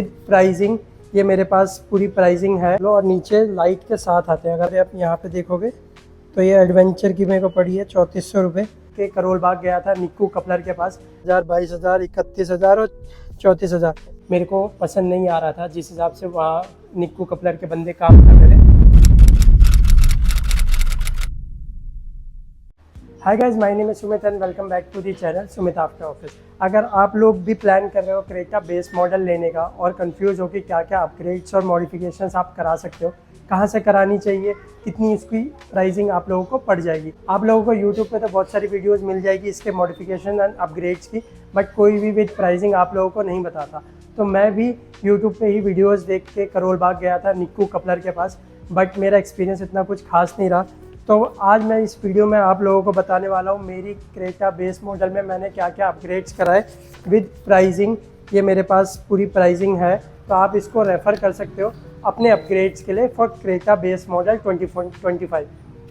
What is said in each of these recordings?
Pricing ये मेरे पास पूरी प्राइसिंग है और नीचे लाइट के साथ आते हैं। अगर आप यहाँ पे देखोगे तो ये एडवेंचर की मेरे को पड़ी है 3400 रुपये के। करोल बाग गया था निक्कू कपलर के पास, 22,000, 31,000 और 34,000 मेरे को पसंद नहीं आ रहा था जिस हिसाब से वहाँ निक्कू कपलर के बंदे काम कर रहे थे। Hi guys, my name is Sumit and welcome back to the channel Sumit after office. अगर आप लोग भी प्लान कर रहे हो क्रेटा बेस मॉडल लेने का और कंफ्यूज हो कि क्या क्या अपग्रेड्स और मॉडिफिकेशंस आप करा सकते हो, कहाँ से करानी चाहिए, कितनी इसकी प्राइसिंग आप लोगों को पड़ जाएगी। आप लोगों को यूट्यूब पे तो बहुत सारी वीडियोस मिल जाएगी इसके मॉडिफिकेशन एंड अपग्रेड्स की, बट कोई भी विद प्राइसिंग आप लोगों को नहीं बताता। तो मैं भी यूट्यूब पे ही वीडियोस देख के करोल बाग गया था निक्कू कपलर के पास, बट मेरा एक्सपीरियंस इतना कुछ खास नहीं रहा। तो आज मैं इस वीडियो में आप लोगों को बताने वाला हूँ मेरी क्रेटा बेस मॉडल में मैंने क्या क्या अपग्रेड्स कराए विद प्राइसिंग। ये मेरे पास पूरी प्राइसिंग है, तो आप इसको रेफ़र कर सकते हो अपने अपग्रेड्स के लिए for Creta base model 2025।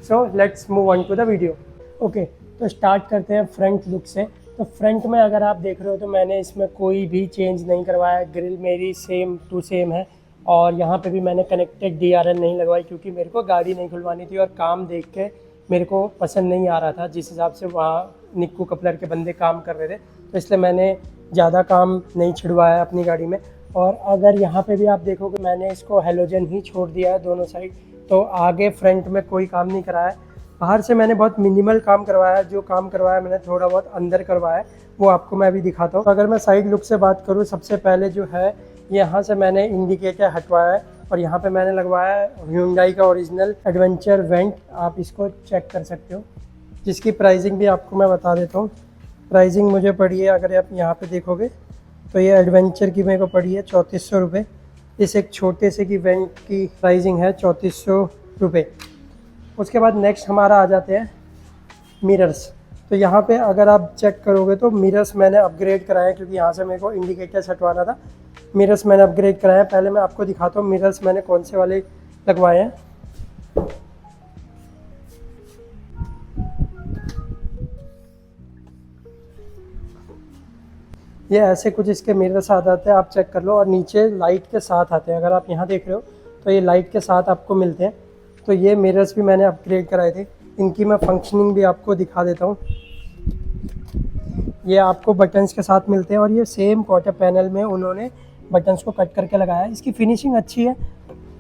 So let's move on to the video. Okay, तो स्टार्ट करते हैं फ्रंट लुक से। तो फ्रंट में अगर आप देख रहे हो तो मैंने इसमें कोई भी चेंज नहीं करवाया। ग्रिल मेरी सेम टू सेम है और यहाँ पे भी मैंने कनेक्टेड DRL नहीं लगवाई क्योंकि मेरे को गाड़ी नहीं खुलवानी थी और काम देख के मेरे को पसंद नहीं आ रहा था जिस हिसाब से वहाँ निक्कू कपलर के बंदे काम कर रहे थे। तो इसलिए मैंने ज़्यादा काम नहीं छिड़वाया अपनी गाड़ी में। और अगर यहाँ पे भी आप देखोगे मैंने इसको हेलोजन ही छोड़ दिया है दोनों साइड, तो आगे फ्रंट में कोई काम नहीं कराया। बाहर से मैंने बहुत मिनिमल काम करवाया, जो काम करवाया मैंने थोड़ा बहुत अंदर करवाया, वो आपको मैं अभी दिखाता हूँ। अगर मैं साइड लुक से बात करूँ, सबसे पहले जो है यहाँ से मैंने इंडिकेटर हटवाया है और यहाँ पे मैंने लगवाया है Hyundai का ओरिजिनल एडवेंचर वेंट। आप इसको चेक कर सकते हो, जिसकी प्राइसिंग भी आपको मैं बता देता हूँ। प्राइसिंग मुझे पड़ी है, अगर आप यहाँ पे देखोगे तो ये एडवेंचर की मेरे को पड़ी है 3400 रुपये। इस एक छोटे से की वेंट की प्राइसिंग है 3400 रुपये। उसके बाद नेक्स्ट हमारा आ जाते हैं मिरर्स। तो यहाँ पे अगर आप चेक करोगे तो मिरर्स मैंने अपग्रेड कराए क्योंकि यहाँ से मेरे को इंडिकेटर्स हटवाना था। मिरर्स मैंने अपग्रेड कराए हैं। पहले मैं आपको दिखाता हूँ मिरर्स मैंने कौन से वाले लगवाए हैं। ये ऐसे कुछ इसके मिरर्स आ जाते हैं, आप चेक कर लो। और नीचे लाइट के साथ आते हैं, अगर आप यहाँ देख रहे हो तो ये लाइट के साथ आपको मिलते हैं। तो ये मिरर्स भी मैंने अपग्रेड कराए थे। इनकी मैं फंक्शनिंग भी आपको दिखा देता हूँ। ये आपको बटन्स के साथ मिलते हैं और ये सेम क्वार्टर पैनल में उन्होंने बटन्स को कट करके लगाया है। इसकी फिनिशिंग अच्छी है।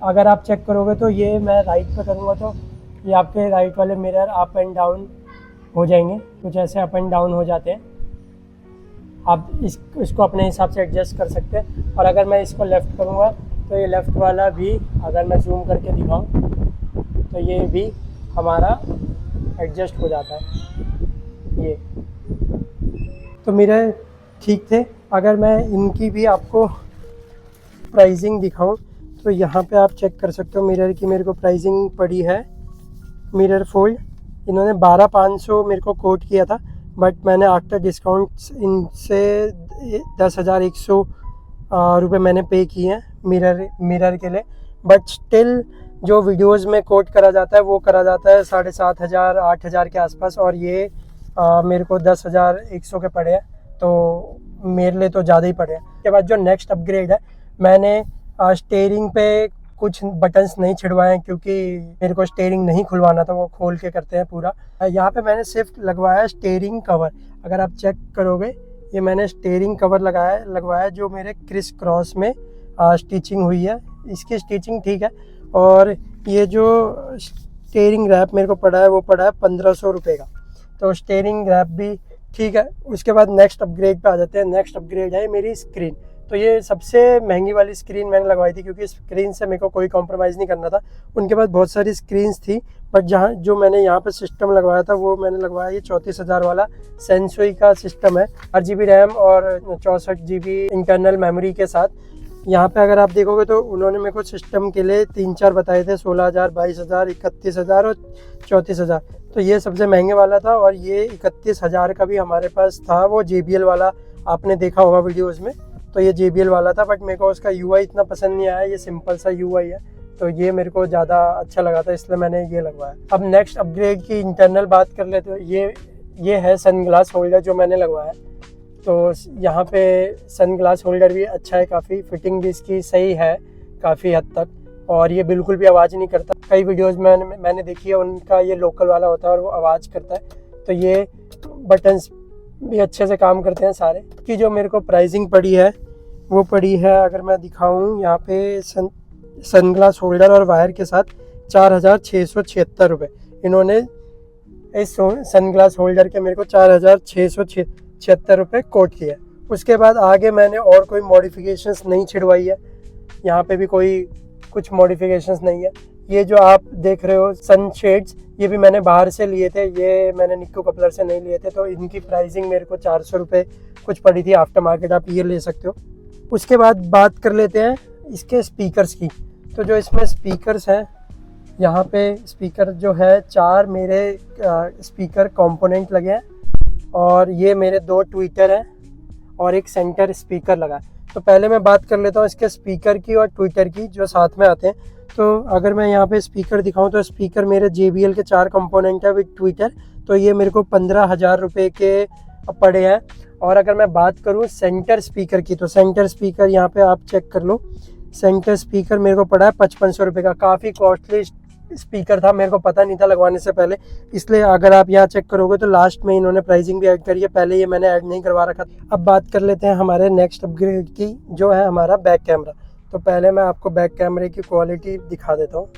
अगर आप चेक करोगे तो ये मैं राइट पे करूँगा तो ये आपके राइट वाले मिरर अप एंड डाउन हो जाएंगे, कुछ ऐसे अप एंड डाउन हो जाते हैं। आप इसको अपने हिसाब से एडजस्ट कर सकते हैं। और अगर मैं इसको लेफ़्ट करूँगा तो ये लेफ़्ट वाला भी, अगर मैं जूम करके दिखाऊँ तो ये भी हमारा एडजस्ट हो जाता है। ये तो मिरर ठीक थे। अगर मैं इनकी भी आपको प्राइसिंग दिखाऊं तो यहाँ पे आप चेक कर सकते हो मिरर की मेरे को प्राइसिंग पड़ी है। मिरर फोल्ड इन्होंने 12,500 मेरे को कोट किया था, बट मैंने आफ्टर डिस्काउंट इनसे 10,100 रुपये मैंने पे किए हैं मिरर के लिए। बट स्टिल जो वीडियोस में कोट करा जाता है वो करा जाता है 7,500 8,000 के आसपास, और ये मेरे को 10,100 के पड़े हैं, तो मेरे लिए तो ज़्यादा ही पड़े हैं। उसके बाद जो नेक्स्ट अपग्रेड है, मैंने स्टीयरिंग पे कुछ बटन्स नहीं छिड़वाए हैं क्योंकि मेरे को स्टीयरिंग नहीं खुलवाना था, वो खोल के करते हैं पूरा। यहाँ पे मैंने सिर्फ लगवाया स्टीयरिंग कवर। अगर आप चेक करोगे ये मैंने स्टीयरिंग कवर लगवाया जो मेरे क्रिस क्रॉस में स्टिचिंग हुई है। इसकी स्टिचिंग ठीक है। और ये जो स्टीयरिंग रैप मेरे को पड़ा है वो पड़ा है 1,500 रुपये का, तो स्टीयरिंग रैप भी ठीक है। उसके बाद नेक्स्ट अपग्रेड पे आ जाते हैं। नेक्स्ट अपग्रेड है मेरी स्क्रीन। तो ये सबसे महंगी वाली स्क्रीन मैंने लगवाई थी क्योंकि स्क्रीन से मेरे को कोई कॉम्प्रोमाइज़ नहीं करना था। उनके पास बहुत सारी स्क्रीन्स थी, बट जो मैंने यहाँ पे सिस्टम लगवाया था वो मैंने लगवाया ये 34,000 वाला सेंसुई का सिस्टम है, 8 GB रैम और 64 GB इंटरनल मेमोरी के साथ। यहाँ पे अगर आप देखोगे तो उन्होंने मेरे को सिस्टम के लिए 3-4 बताए थे, 16,000, 22,000, 31,000 और 34,000। तो ये सबसे महंगे वाला था और ये 31,000 का भी हमारे पास था, वो JBL वाला आपने देखा होगा वीडियोस में। तो ये JBL वाला था, बट मेरे को उसका UI इतना पसंद नहीं आया। ये सिंपल सा UI है, तो ये मेरे को ज़्यादा अच्छा लगा था, इसलिए मैंने ये लगवाया। अब नेक्स्ट अपग्रेड की इंटरनल बात कर लेते हो। ये है सनग्लास होल्डर जो मैंने लगवाया। तो यहाँ पे सन ग्लास होल्डर भी अच्छा है, काफ़ी फिटिंग भी इसकी सही है काफ़ी हद तक, और ये बिल्कुल भी आवाज़ नहीं करता। कई वीडियोस में मैंने देखी है उनका ये लोकल वाला होता है और वो आवाज़ करता है, तो ये बटन्स भी अच्छे से काम करते हैं सारे। कि जो मेरे को प्राइसिंग पड़ी है वो पड़ी है, अगर मैं दिखाऊँ यहाँ पे सन ग्लास होल्डर और वायर के साथ 4,676 रुपये इन्होंने इस सन ग्लास होल्डर के मेरे को 4,676 रुपये कोट किया। उसके बाद आगे मैंने और कोई मॉडिफिकेशंस नहीं छिड़वाई है, यहाँ पे भी कोई कुछ मॉडिफिकेशंस नहीं है। ये जो आप देख रहे हो सन शेड्स, ये भी मैंने बाहर से लिए थे, ये मैंने निक्कू कपलर से नहीं लिए थे, तो इनकी प्राइसिंग मेरे को 400 रुपये कुछ पड़ी थी आफ्टर मार्केट, आप ये ले सकते हो। उसके बाद बात कर लेते हैं इसके स्पीकर्स की। तो जो इसमें स्पीकर्स हैं, यहाँ पे स्पीकर जो है 4 मेरे स्पीकर कंपोनेंट लगे हैं, और ये मेरे 2 ट्विटर हैं और एक सेंटर स्पीकर लगा है। तो पहले मैं बात कर लेता हूँ इसके स्पीकर की और ट्विटर की जो साथ में आते हैं। तो अगर मैं यहाँ पे स्पीकर दिखाऊँ तो स्पीकर मेरे JBL के 4 कंपोनेंट है विद ट्विटर, तो ये मेरे को 15,000 रुपये के पड़े हैं। और अगर मैं बात करूँ सेंटर स्पीकर की, तो सेंटर स्पीकर यहाँ पे आप चेक कर लो, सेंटर स्पीकर मेरे को पड़ा है 5500 रुपये का। काफ़ी कॉस्टली स्पीकर था, मेरे को पता नहीं था लगवाने से पहले, इसलिए अगर आप यहाँ चेक करोगे तो लास्ट में इन्होंने प्राइसिंग भी ऐड करी है, पहले ये मैंने ऐड नहीं करवा रखा। अब बात कर लेते हैं हमारे नेक्स्ट अपग्रेड की, जो है हमारा बैक कैमरा। तो पहले मैं आपको बैक कैमरे की क्वालिटी दिखा देता हूँ।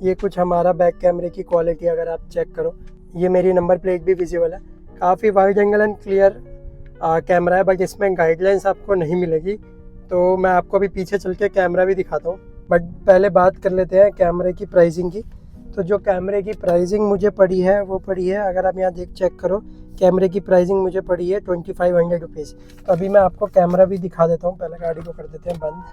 ये कुछ हमारा बैक कैमरे की क्वालिटी अगर आप चेक करो, ये मेरी नंबर प्लेट भी विजिबल है। काफ़ी wide angle and clear camera है, बट इसमें गाइडलाइंस आपको नहीं मिलेगी, तो मैं आपको अभी पीछे चल के कैमरा भी दिखाता हूँ। बट पहले बात कर लेते हैं कैमरे की प्राइसिंग की। तो जो कैमरे की प्राइसिंग मुझे पड़ी है वो पड़ी है, अगर आप यहाँ चेक करो, कैमरे की प्राइसिंग मुझे पड़ी है 2500 रुपीज़। तो अभी मैं आपको कैमरा भी दिखा देता हूँ। पहले गाड़ी को कर देते हैं बंद।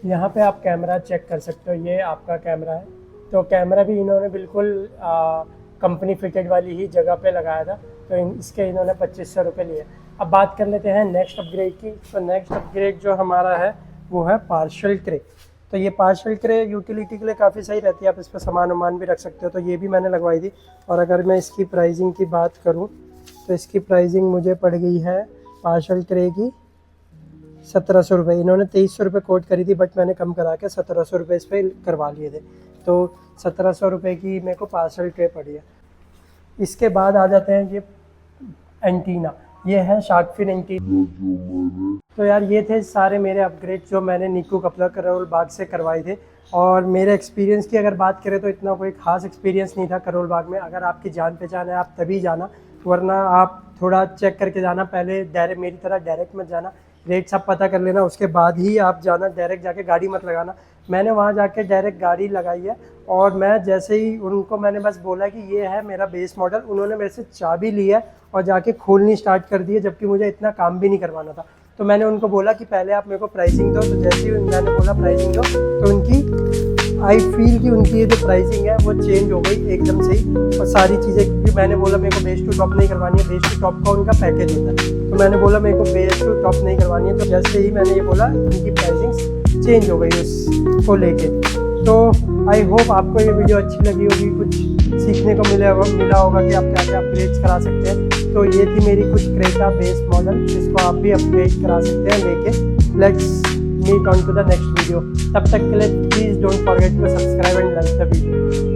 यहाँ पे आप कैमरा चेक कर सकते हो, ये आपका कैमरा है। तो कैमरा भी इन्होंने बिल्कुल कंपनी फिटेड वाली ही जगह पे लगाया था, तो इसके इन्होंने 2500 रुपये लिए। अब बात कर लेते हैं नेक्स्ट अपग्रेड की। तो नेक्स्ट अपग्रेड जो हमारा है वो है पार्शियल ट्रे। तो ये पार्शियल ट्रे यूटिलिटी के लिए काफ़ी सही रहती है, आप इस पर सामान वामान भी रख सकते हो, तो ये भी मैंने लगवाई थी। और अगर मैं इसकी प्राइसिंग की बात करूँ तो इसकी प्राइसिंग मुझे पड़ गई है पार्शियल ट्रे की 1700 रुपये। इन्होंने 2300 रुपये कोट करी थी, बट मैंने कम करा के 1700 रुपये इस पर करवा लिए थे, तो 1700 रुपये की मेरे को पार्शियल ट्रे पड़ी है। इसके बाद आ जाते हैं ये एंटीना, ये है शार्क फिन एंटीना। तो यार ये थे सारे मेरे अपग्रेड जो मैंने निक्कू कपलर करोल बाग से करवाए थे। और मेरे एक्सपीरियंस की अगर बात करें तो इतना कोई ख़ास एक्सपीरियंस नहीं था करोल बाग में। अगर आपकी जान पहचान है आप तभी जाना, वरना आप थोड़ा चेक करके जाना। पहले डायरेक्ट मेरी तरह डायरेक्ट मत जाना, रेट सब पता कर लेना, उसके बाद ही आप जाना। डायरेक्ट जाके गाड़ी मत लगाना। मैंने वहाँ जाके डायरेक्ट गाड़ी लगाई है, और मैं जैसे ही उनको मैंने बस बोला कि ये है मेरा बेस मॉडल, उन्होंने मेरे से चाबी ली है और जाके खोलनी स्टार्ट कर दी है, जबकि मुझे इतना काम भी नहीं करवाना था। तो मैंने उनको बोला कि पहले आप मेरे को प्राइसिंग दो, तो जैसे ही मैंने बोला प्राइसिंग दो, तो उनकी आई फील कि उनकी ये जो प्राइसिंग है वो चेंज हो गई एकदम से ही। और सारी चीज़ें भी मैंने बोला मेरे को बेस टू टॉप नहीं करवानी है, बेस टू टॉप का उनका पैकेज होता है, तो मैंने बोला मेरे को बेस टू टॉप नहीं करवानी है। तो जैसे ही मैंने ये बोला उनकी प्राइसिंग चेंज हो गई उसको लेके। तो आई होप आपको ये वीडियो अच्छी लगी होगी, कुछ सीखने को मिला होगा कि आप क्या क्या अपग्रेड करा सकते हैं। तो ये थी मेरी कुछ क्रेटा बेस मॉडल, जिसको आप भी अपग्रेड करा सकते हैं लेके। Let's meet on to the next video. तब तक के लिए please don't forget to subscribe and like the video.